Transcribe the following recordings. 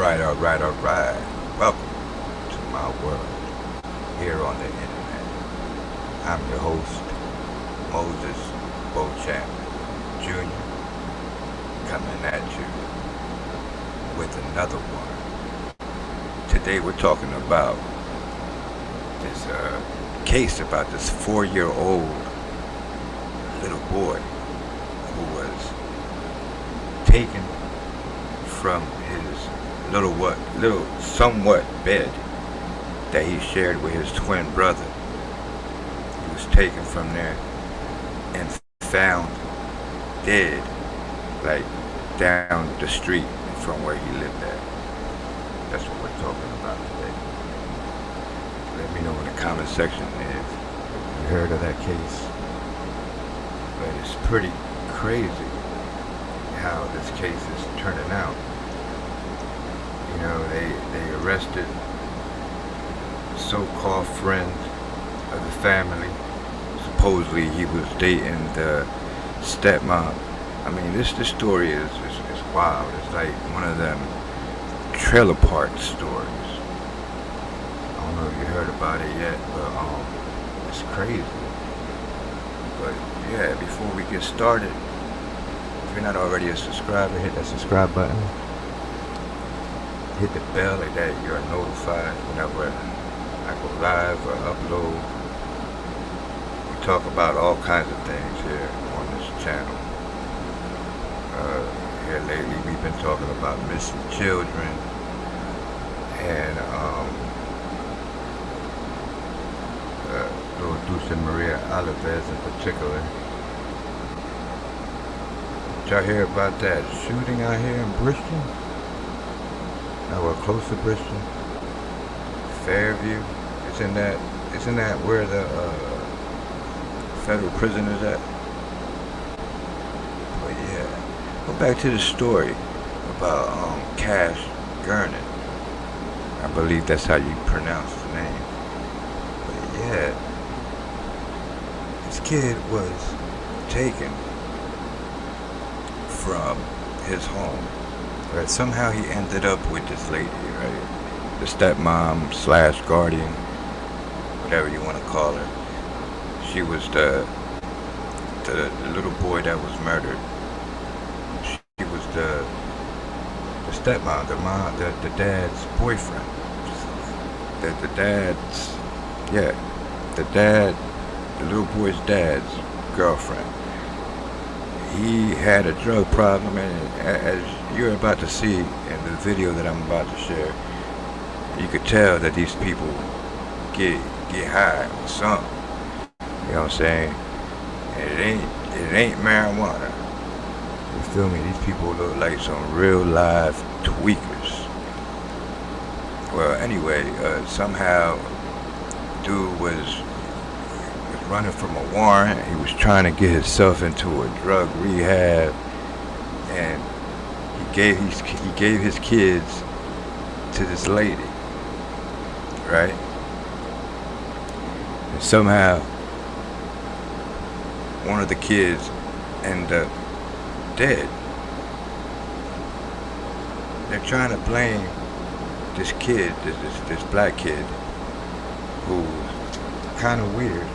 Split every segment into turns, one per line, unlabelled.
Alright. Welcome to my world here on the internet. I'm your host, Moises Beauchamp Jr., coming at you with another one. Today we're talking about this case about this 4-year-old little boy who was taken from his little somewhat bed that he shared with his twin brother. He was taken from there and found dead, like down the street from where he lived at. That's what we're talking about today. Let me know in the comment section if you heard of that case. But it's pretty crazy how this case is turning out. You know, they arrested so-called friend of the family. Supposedly he was dating the stepmom. I mean, this story is wild. It's like one of them trailer park stories. I don't know if you heard about it yet, but it's crazy. But yeah, before we get started, if you're not already a subscriber, hit that subscribe button. Hit the bell, like that you're notified whenever I go live or upload. We talk about all kinds of things here on this channel. Here lately we've been talking about missing children and little Dulce Alavez in particular. Did y'all hear about that shooting out here in Bristol? We're close to Bristol, Fairview. It's in that where the federal prison is at. But yeah, go back to the story about Cash Gernon. I believe that's how you pronounce the name. But yeah, this kid was taken from his home. Right, somehow he ended up with this lady, right? The stepmom / guardian, whatever you want to call her. She was the little boy that was murdered. She was the stepmom, the dad's boyfriend. The little boy's dad's girlfriend. He had a drug problem, and as you're about to see in the video that I'm about to share, you could tell that these people get high or something. You know what I'm saying? And it ain't marijuana. You feel me? These people look like some real live tweakers. Well, anyway, somehow dude was running from a warrant. He was trying to get himself into a drug rehab, and he gave his kids to this lady, right? And somehow one of the kids ended up dead. They're trying to blame this kid, this black kid, who's kind of weird,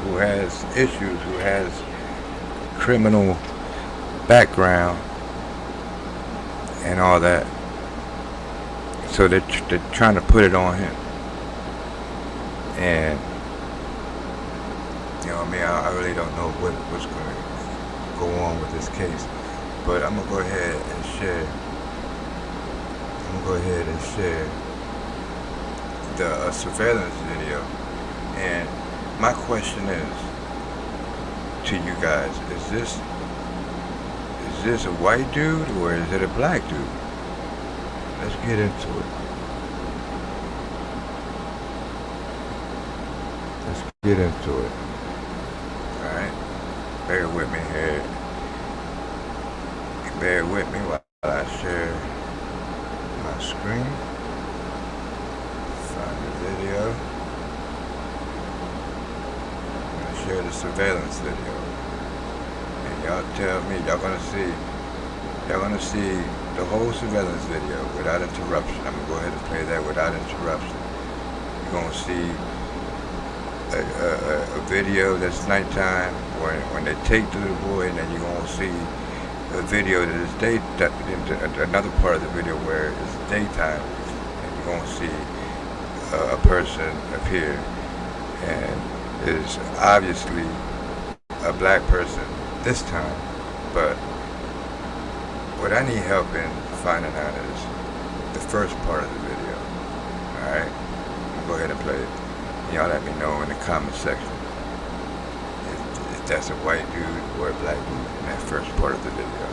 who has issues, who has criminal background and all that. So they're trying to put it on him. And you know what I mean, I really don't know what's going to go on with this case, but I'm gonna go ahead and share the surveillance video. And my question is to you guys: is this a white dude or is it a black dude? Let's get into it. Alright? Bear with me here. Bear with me while I share my screen. Find the video. I'm going to share the surveillance video. And y'all tell me, y'all gonna see the whole surveillance video without interruption. I'm gonna go ahead and play that without interruption. You're gonna see a video that's nighttime when they take the little boy, and then you're gonna see a video that is another part of the video where it's daytime, and you're gonna see a person appear, and it is obviously a black person this time, but what I need help in finding out is the first part of the video. Alright? I'll go ahead and play it. Y'all let me know in the comment section if that's a white dude or a black dude in that first part of the video.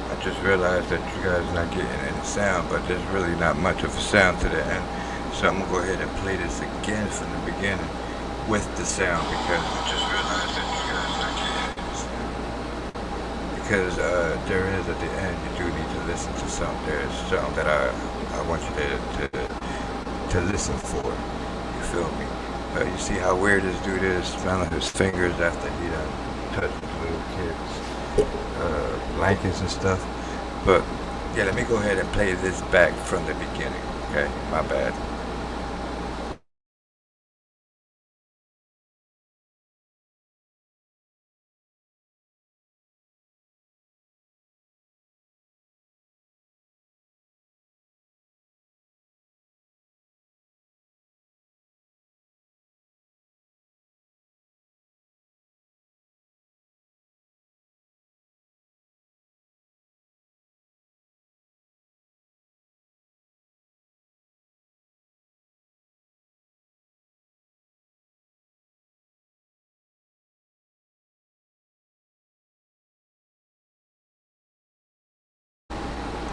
I just realized that you guys are not getting any sound, but there's really not much of a sound to the end. So I'm gonna go ahead and play this again from the beginning with the sound, because I just realized that you guys are not getting any sound. Because there is at the end, you do need to listen to something. There's something that I want you to listen for. You feel me? You see how weird this dude is, smelling his fingers after he done touched little kids. Blankets and stuff. But yeah, let me go ahead and play this back from the beginning. Okay, my bad.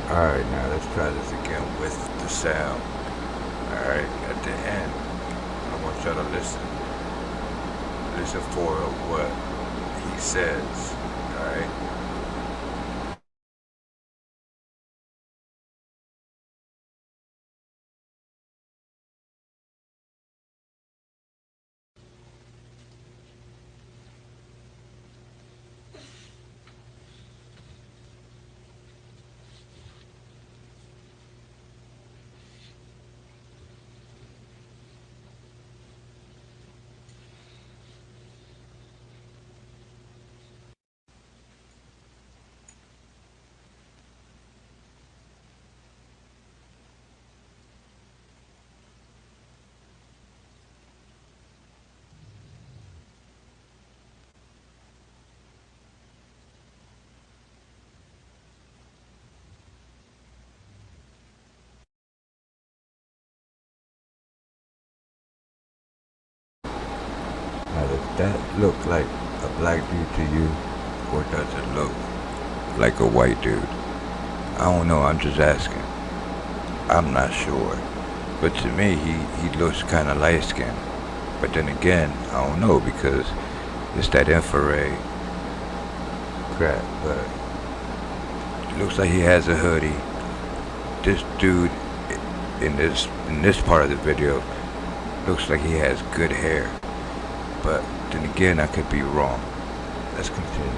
Alright, now let's try this again with the sound. Alright, at the end, I want y'all to listen. Listen for what he says. Alright? Now, does that look like a black dude to you, or does it look like a white dude? I don't know, I'm just asking. I'm not sure. But to me, he looks kind of light skinned. But then again, I don't know, because it's that infrared crap, but it looks like he has a hoodie. This dude in this part of the video looks like he has good hair, but then again I could be wrong. Let's continue.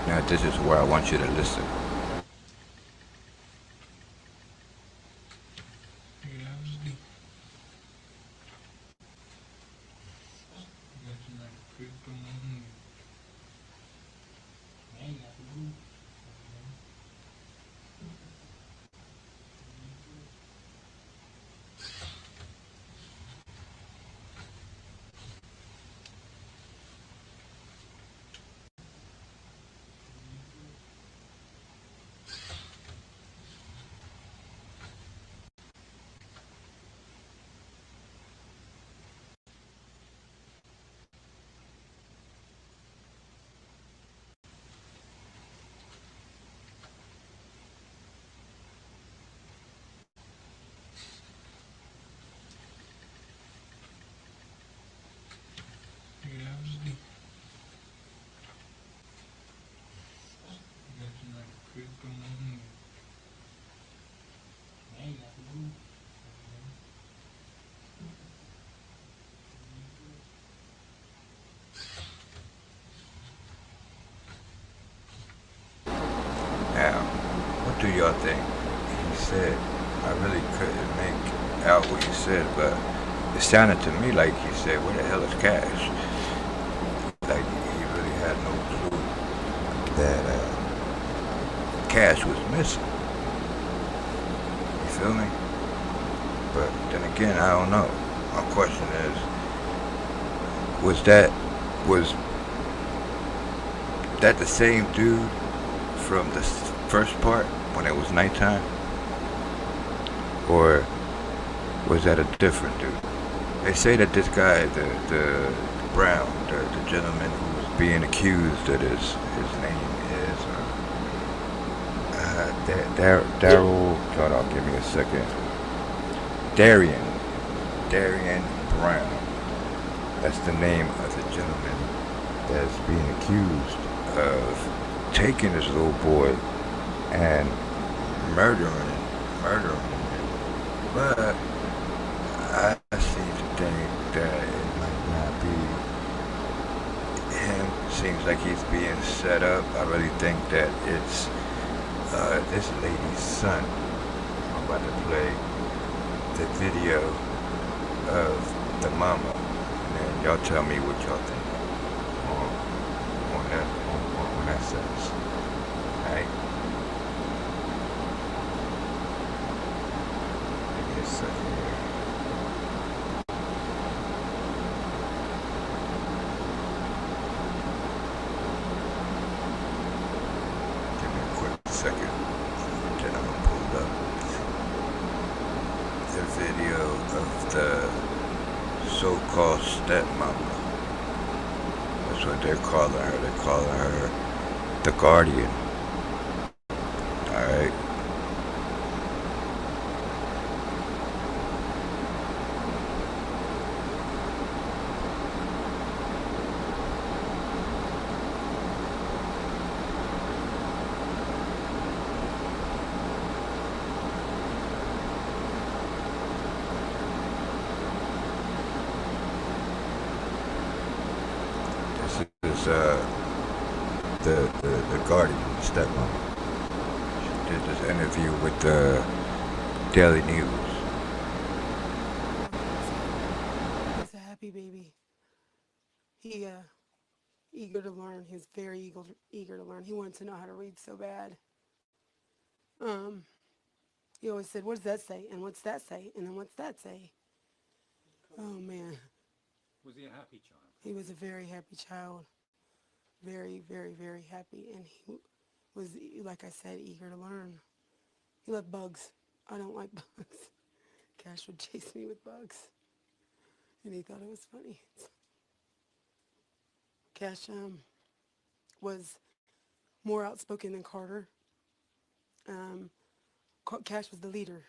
Now this is where I want you to listen. Now, what do y'all think? He said, I really couldn't make out what he said, but it sounded to me like he said, where the hell is Cash? Like he really had no clue that Cash was missing. You feel me? But then again, I don't know. My question is, was that the same dude from the first part when it was nighttime? Or was that a different dude? They say that this guy, the Brown, the gentleman who's being accused, that his name is Daryl. Hold on, give me a second. Darian Brown. That's the name of the gentleman that's being accused of taking this little boy and murdering him. But I seem to think that it might not be him. Seems like he's being set up. I really think that it's this lady's son. I'm about to play the video of the mama, and y'all tell me what y'all think on that sense. Right? Give me a second here. Give me a quick second. Then I'm gonna pull up the video of the so-called stepmama. That's what they're calling her. They're calling her the guardian. Alright? This is the guardian, the stepmama. She did this interview with the Daily News.
He's a happy baby. He eager to learn. He was very eager to learn. He wanted to know how to read so bad. Um, he always said, "What does that say? And what's that say? And then what's that say?" Oh man,
Was he a happy child?
he was a very happy child. Very, very, very happy, and he was, like I said, eager to learn. He loved bugs. I don't like bugs. Cash would chase me with bugs, and he thought it was funny. Cash was more outspoken than Carter. Um, Cash was the leader.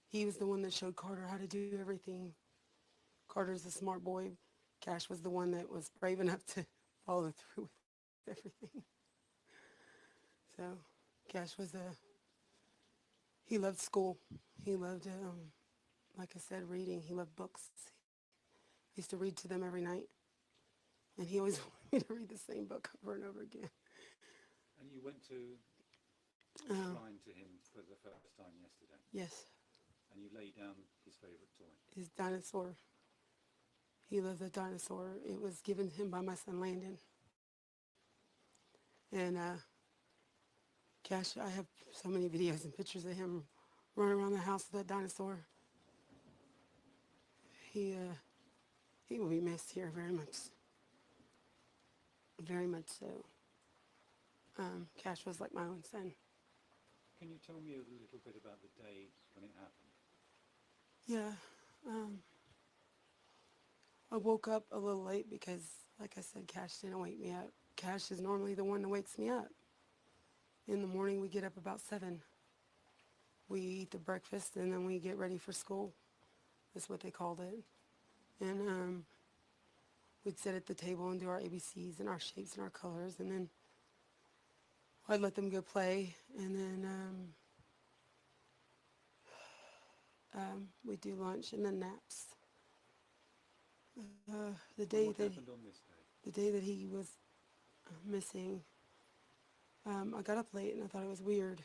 He was the one that showed Carter how to do everything. Carter's a smart boy. Cash was the one that was brave enough to follow through with everything. So Cash was he loved school. He loved, like I said, reading. He loved books. I used to read to them every night. And he always wanted me to read the same book over and over again.
And you went to
Um,
shrine to him for the first time yesterday,
yes,
and you laid down his favourite toy.
his dinosaur. He loved the dinosaur. It was given to him by my son Landon. And Cash, I have so many videos and pictures of him running around the house with that dinosaur. He he will be missed here very much so. Cash was like my own son.
Can you tell me a little bit about the day when it happened?
Yeah, um, I woke up a little late because, like I said, Cash didn't wake me up. Cash is normally the one that wakes me up. In the morning, we get up about 7. We eat the breakfast, and then we get ready for school. That's what they called it. And we'd sit at the table and do our ABCs and our shapes and our colors, and then I'd let them go play, and then we'd do lunch and then naps. The
And
day
what
that
happened on this day?
the day that he was missing, I got up late and I thought it was weird.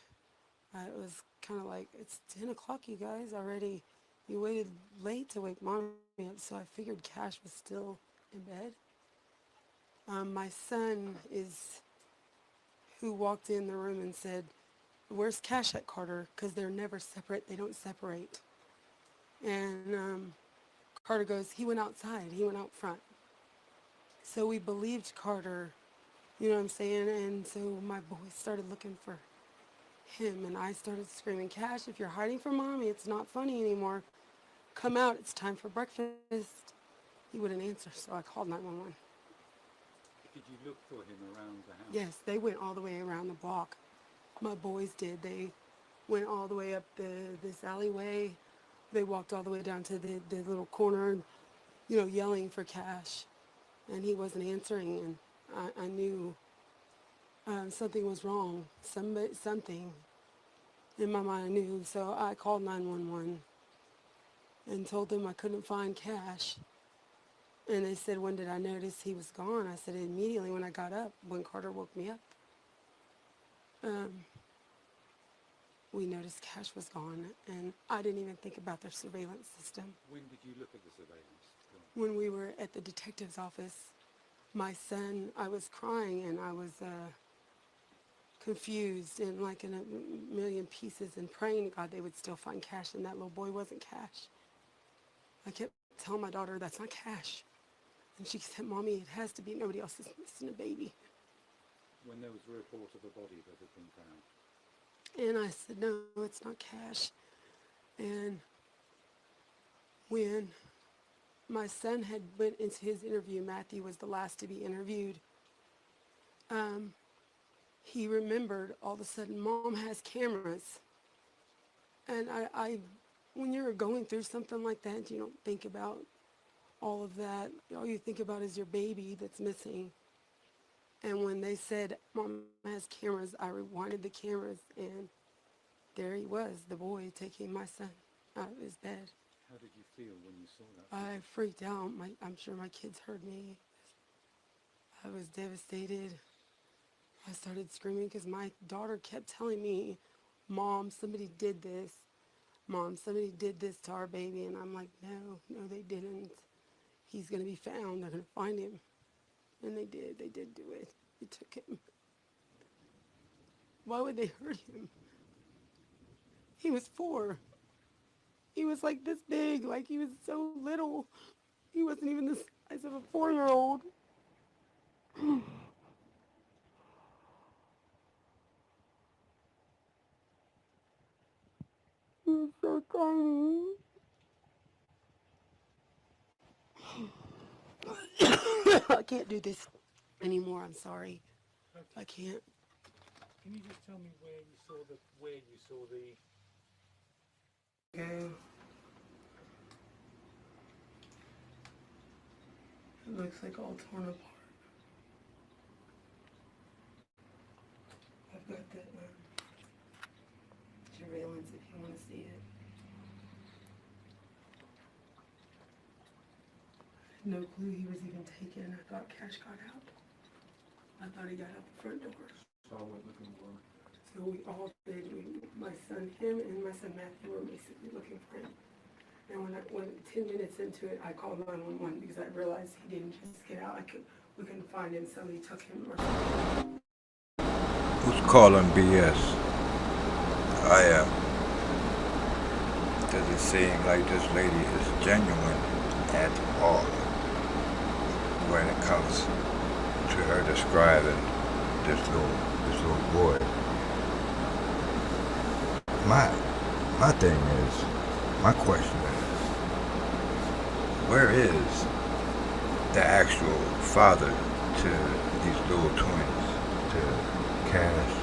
It was kind of like, it's 10 o'clock, you guys, already. You waited late to wake mommy up, so I figured Cash was still in bed. My son is who walked in the room and said, "Where's Cash at, Carter?" Because they're never separate. They don't separate. And Carter goes, "He went outside. He went out front." So we believed Carter, you know what I'm saying? And so my boys started looking for him, and I started screaming, "Cash, if you're hiding from mommy, it's not funny anymore. Come out. It's time for breakfast." He wouldn't answer, so I called 911.
Did you look for him around the house?
Yes, they went all the way around the block. My boys did. They went all the way up this alleyway. They walked all the way down to the little corner, yelling for Cash. And he wasn't answering, and I knew something was wrong. Something in my mind I knew. So I called 911 and told them I couldn't find Cash. And they said, when did I notice he was gone? I said, immediately when I got up, when Carter woke me up. Um, we noticed Cash was gone, and I didn't even think about their surveillance system.
When did you look at the surveillance?
When we were at the detective's office, my son, I was crying and I was confused and like in a million pieces and praying to God they would still find Cash, and that little boy wasn't Cash. I kept telling my daughter, that's not Cash. And she said, Mommy, it has to be. Nobody else is missing a baby.
When there was a report of a body that had been found?
And I said, no, it's not Cash. And when my son had went into his interview, Matthew was the last to be interviewed, he remembered all of a sudden, Mom has cameras. And I when you're going through something like that, you don't think about all of that. All you think about is your baby that's missing. And when they said, Mom has cameras, I rewinded the cameras, and there he was, the boy taking my son out of his bed.
How did you feel when you saw that?
I freaked out. I'm sure my kids heard me. I was devastated. I started screaming because my daughter kept telling me, Mom, somebody did this. Mom, somebody did this to our baby. And I'm like, no, they didn't. He's going to be found. They're going to find him. And they did. They did do it. They took him. Why would they hurt him? He was 4. He was like this big. Like he was so little. He wasn't even the size of a 4-year-old. He was so tiny. I can't do this anymore. I'm sorry.
Okay.
I can't.
Can you just tell me where you saw the
Okay. It looks like all torn apart. I've got the surveillance if you want to see it. I had no clue he was even taken. I thought Cash got out. I thought he got out the front door.
So I went looking for him.
So we all did. My son, him, and my son Matthew were basically looking for him. And when 10 minutes into it, I called 911 because I realized he didn't just get out. We couldn't find him. Somebody took him or something.
Who's calling BS? I am. Does it seem like this lady is genuine at all when it comes to her describing this little boy? My thing is, my question is, where is the actual father to these little twins, to Cash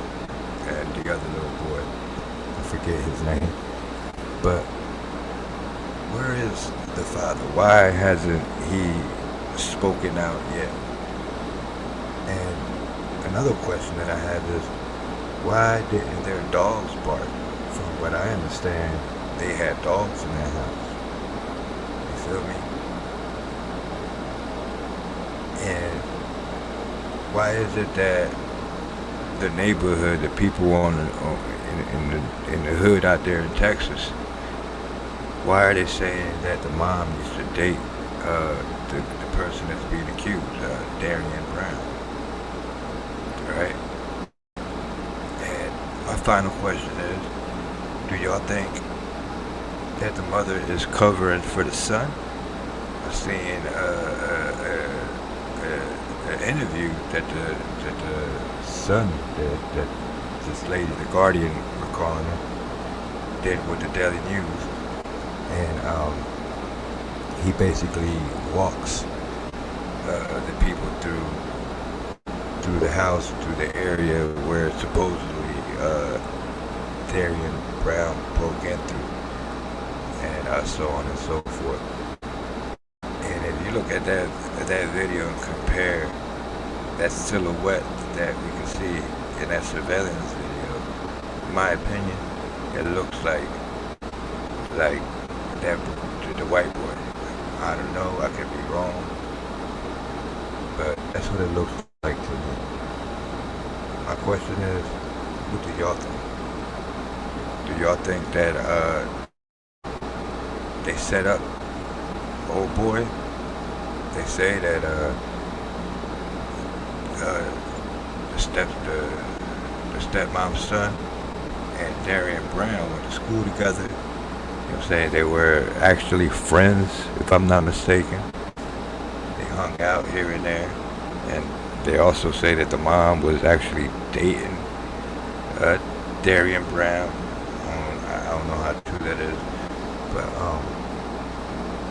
and the other little boy? I forget his name. But where is the father? Why hasn't he spoken out yet? And another question that I have is, why didn't their dogs bark? From what I understand, they had dogs in their house. You feel me? And why is it that the neighborhood, the people in the hood out there in Texas, why are they saying that the mom used to date the person that's being accused, Darian Brown? Right? And my final question is, do y'all think that the mother is covering for the son? I seen an interview that the son, that this lady, the Guardian, we're calling her, did with the Daily News, and he basically walks the people through the house, through the area where supposedly Darian Brown broke into, and so on and so forth. And if you look at that video and compare that silhouette that we can see in that surveillance video, in my opinion, it looks like that the white boy. I don't know, I could be wrong, That's what it looks like to me. My question is, what do y'all think? Do y'all think that they set up old boy? They say that the stepmom's son and Darian Brown went to school together. You know what I'm saying? They were actually friends, if I'm not mistaken. They hung out here and there. And they also say that the mom was actually dating Darian Brown. I don't know how true that is. But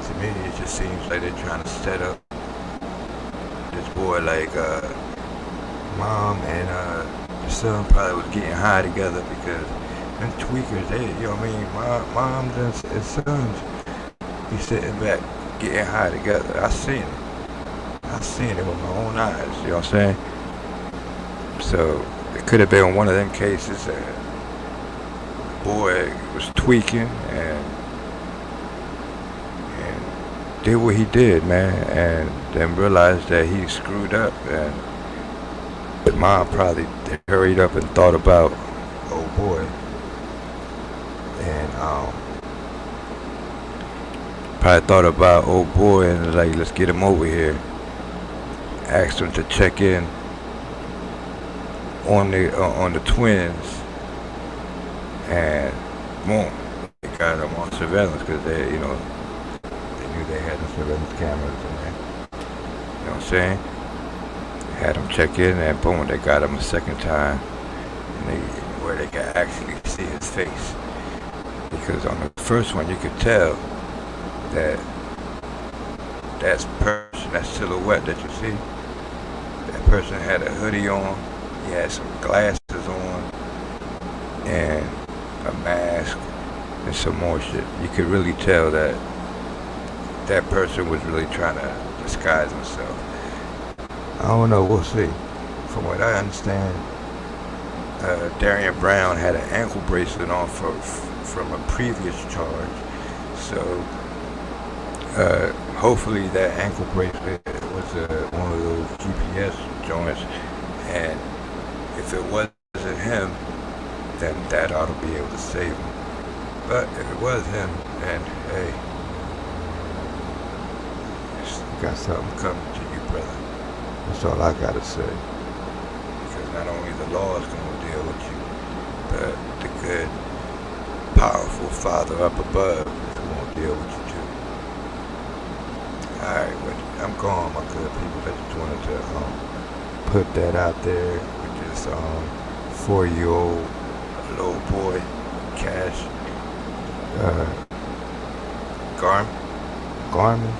to me, it just seems like they're trying to set up this boy like mom and the son probably was getting high together because them tweakers, they, you know what I mean, moms and sons be sitting back getting high together. I seen it with my own eyes, you know what I'm saying? So it could have been one of them cases that the boy was tweaking and did what he did, man, and then realized that he screwed up, and but mom probably hurried up and thought about old boy, and probably thought about old boy and was like, let's get him over here. Asked him to check in on the twins, and boom, they got them on surveillance because they, you know, they had the surveillance cameras in there. You know what I'm saying? Had them check in and boom, they got him a second time, and where they could actually see his face. Because on the first one, you could tell that that silhouette that you see, that person had a hoodie on, he had some glasses on, and a mask, and some more shit. You could really tell that that person was really trying to disguise himself. I don't know, we'll see. From what I understand, Darian Brown had an ankle bracelet on from a previous charge. So hopefully that ankle bracelet was one of those GPS joints, and if it wasn't him, then that ought to be able to save him. But if it was him, then hey, got something coming to you, brother. That's all I gotta say. Because not only the law is gonna deal with you, but the good, powerful Father up above is gonna deal with you too. Alright, but I'm gone, my good people. I just wanted to put that out there with this 4-year-old little boy, Cash Garmin.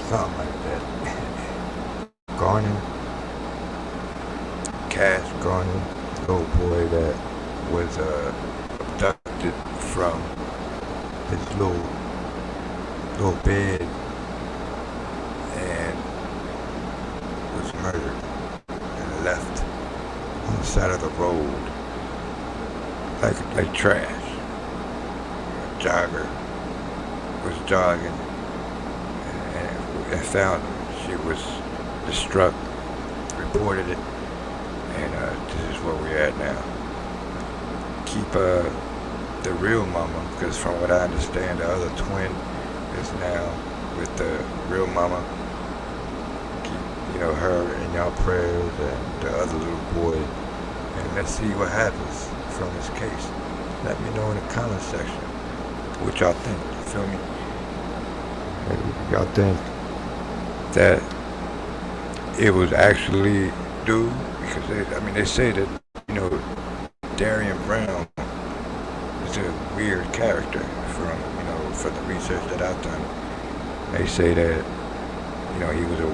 Something like that. Cash Gernon, little boy that was abducted from his little bed and was murdered and left on the side of the road like trash. A jogger was jogging and found her. She was distraught, reported it, and this is where we're at now. Keep the real mama, because from what I understand, the other twin is now with the real mama. Keep, her in y'all prayers and the other little boy, and let's see what happens from this case. Let me know in the comment section what y'all think. You feel me? Y'all think that it was actually due? Because they say that, Darian Brown is a weird character from the research that I've done. They say that, he was a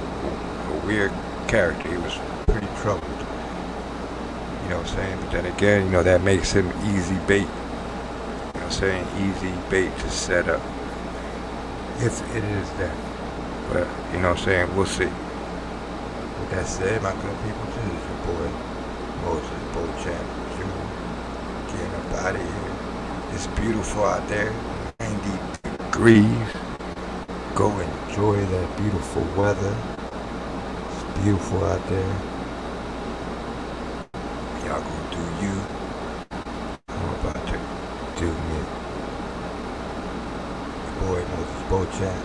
weird character. He was pretty troubled. You know what I'm saying? But then again, that makes him easy bait. You know what I'm saying? Easy bait to set up. If it is that. But, you know what I'm saying? We'll see. With that said, my good people, this is your boy, Moises Beauchamp Jr. Getting up out of here. It's beautiful out there. 90 degrees. Go enjoy that beautiful weather. It's beautiful out there. Y'all gonna do you. I'm about to do me. Your boy Moises Beauchamp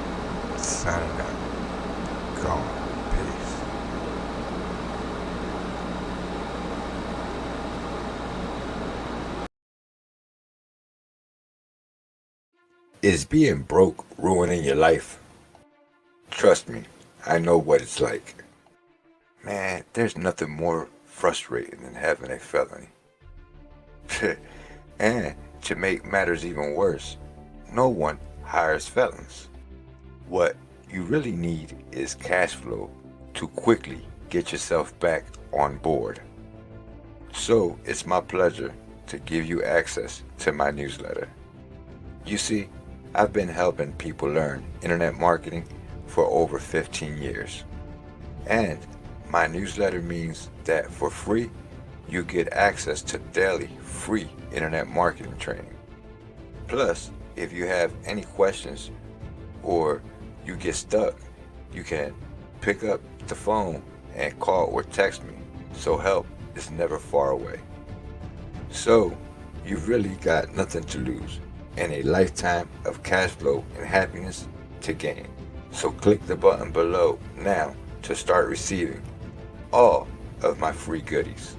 signing out. Gone. Peace. Is being broke ruining your life? Trust me, I know what it's like. Man, there's nothing more frustrating than having a felony. And to make matters even worse, no one hires felons. What you really need is cash flow to quickly get yourself back on board. So it's my pleasure to give you access to my newsletter. You see, I've been helping people learn internet marketing for over 15 years. And my newsletter means that for free, you get access to daily free internet marketing training. Plus, if you have any questions or you get stuck, you can pick up the phone and call or text me, so help is never far away. So, you've really got nothing to lose and a lifetime of cash flow and happiness to gain. So click the button below now to start receiving all of my free goodies.